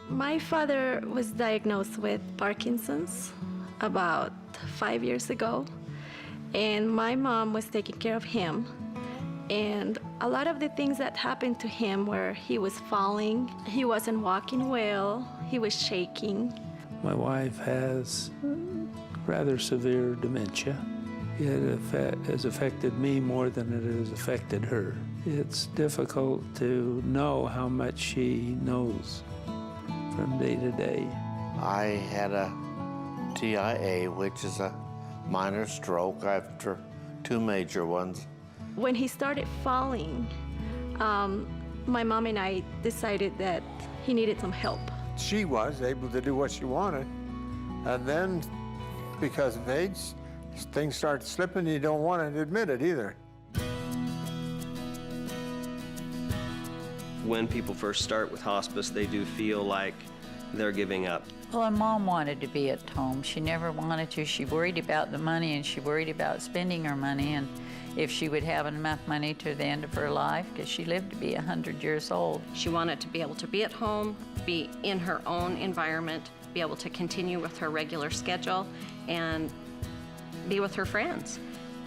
My father was diagnosed with Parkinson's about 5 years ago, and my mom was taking care of him. And a lot of the things that happened to him were he was falling, he wasn't walking well, he was shaking. My wife has rather severe dementia. It has affected me more than it has affected her. It's difficult to know how much she knows from day to day. I had a TIA, which is a minor stroke after 2 major ones. When he started falling, my mom and I decided that he needed some help. She was able to do what she wanted, and then because of age, things start slipping. You don't want to admit it either. When people first start with hospice, they do feel like they're giving up. Well, and Mom wanted to be at home. She never wanted to. She worried about the money, and she worried about spending her money, and if she would have enough money to the end of her life, because she lived to be 100 years old. She wanted to be able to be at home, be in her own environment, be able to continue with her regular schedule, and be with her friends.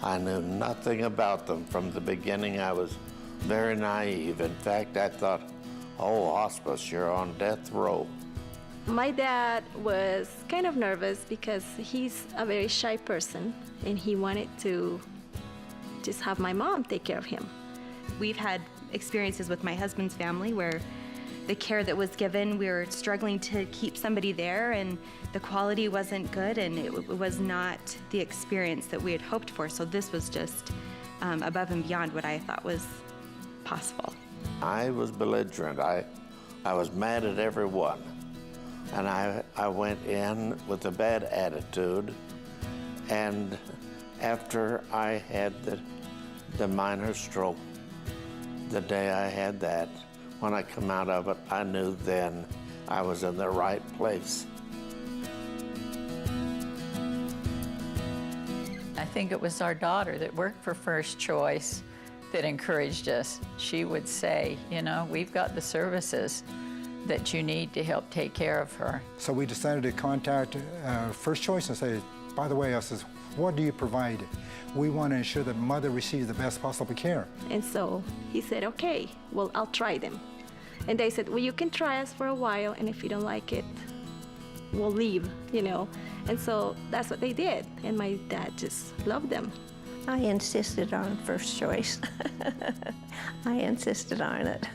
I knew nothing about them from the beginning. I was very naive. In fact, I thought, oh, hospice, you're on death row. My dad was kind of nervous because he's a very shy person, and he wanted to just have my mom take care of him. We've had experiences with my husband's family where the care that was given, we were struggling to keep somebody there, and the quality wasn't good, and it was not the experience that we had hoped for. So this was just above and beyond what I thought was possible. I was belligerent. I was mad at everyone. And I went in with a bad attitude, and after I had the minor stroke, the day I had that, when I come out of it, I knew then I was in the right place. I think it was our daughter that worked for First Choice that encouraged us. She would say, you know, we've got the services that you need to help take care of her. So we decided to contact First Choice and say, by the way, I says, what do you provide? We want to ensure that mother receives the best possible care. And so he said, okay, well, I'll try them. And they said, well, you can try us for a while, and if you don't like it, we'll leave, you know. And so that's what they did, and my dad just loved them. I insisted on First Choice. I insisted on it.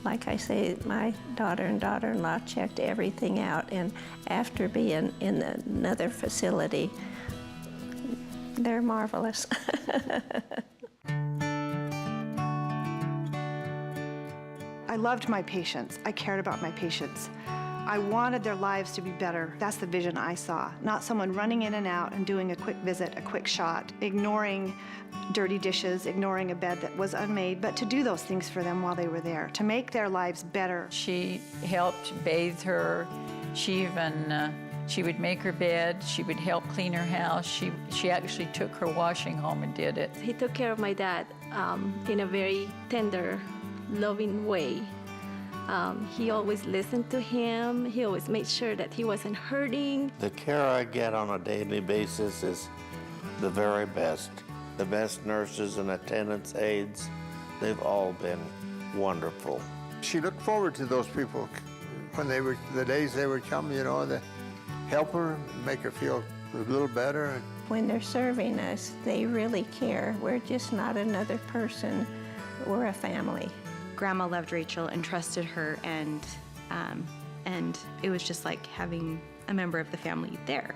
Like I say, my daughter and daughter-in-law checked everything out, and after being in another facility, they're marvelous. I loved my patients. I cared about my patients. I wanted their lives to be better. That's the vision I saw. Not someone running in and out and doing a quick visit, a quick shot, ignoring dirty dishes, ignoring a bed that was unmade, but to do those things for them while they were there, to make their lives better. She helped bathe her. She even, she would make her bed. She would help clean her house. She actually took her washing home and did it. He took care of my dad in a very tender, loving way. He always listened to him. He always made sure that he wasn't hurting. The care I get on a daily basis is the very best. The best nurses and attendants, aides, they've all been wonderful. She looked forward to those people when they were, the days they would come, you know, to help her, make her feel a little better. When they're serving us, they really care. We're just not another person. We're a family. Grandma loved Rachel and trusted her, and it was just like having a member of the family there.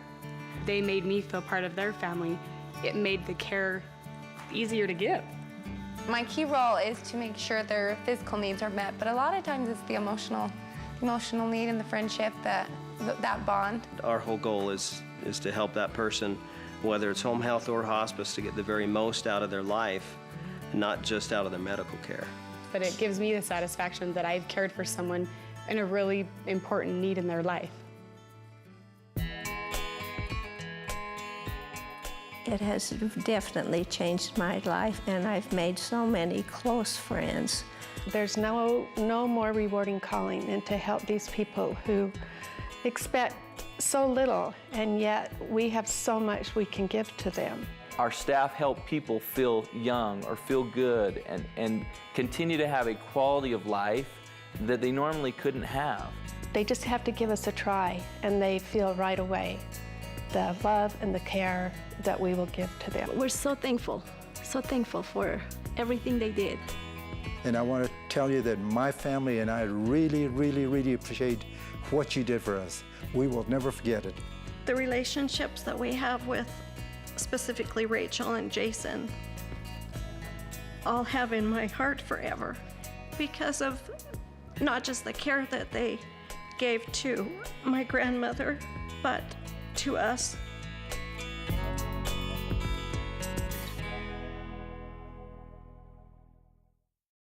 They made me feel part of their family. It made the care easier to give. My key role is to make sure their physical needs are met, but a lot of times it's the emotional need and the friendship, that bond. Our whole goal is to help that person, whether it's home health or hospice, to get the very most out of their life, not just out of their medical care. But it gives me the satisfaction that I've cared for someone in a really important need in their life. It has definitely changed my life, and I've made so many close friends There's no more rewarding calling than to help these people who expect so little, and yet we have so much we can give to them. Our staff help people feel young or feel good and continue to have a quality of life that they normally couldn't have. They just have to give us a try, and they feel right away the love and the care that we will give to them. We're so thankful for everything they did. And I want to tell you that my family and I really, really, really appreciate what you did for us. We will never forget it. The relationships that we have with specifically Rachel and Jason, I'll have in my heart forever because of not just the care that they gave to my grandmother, but to us.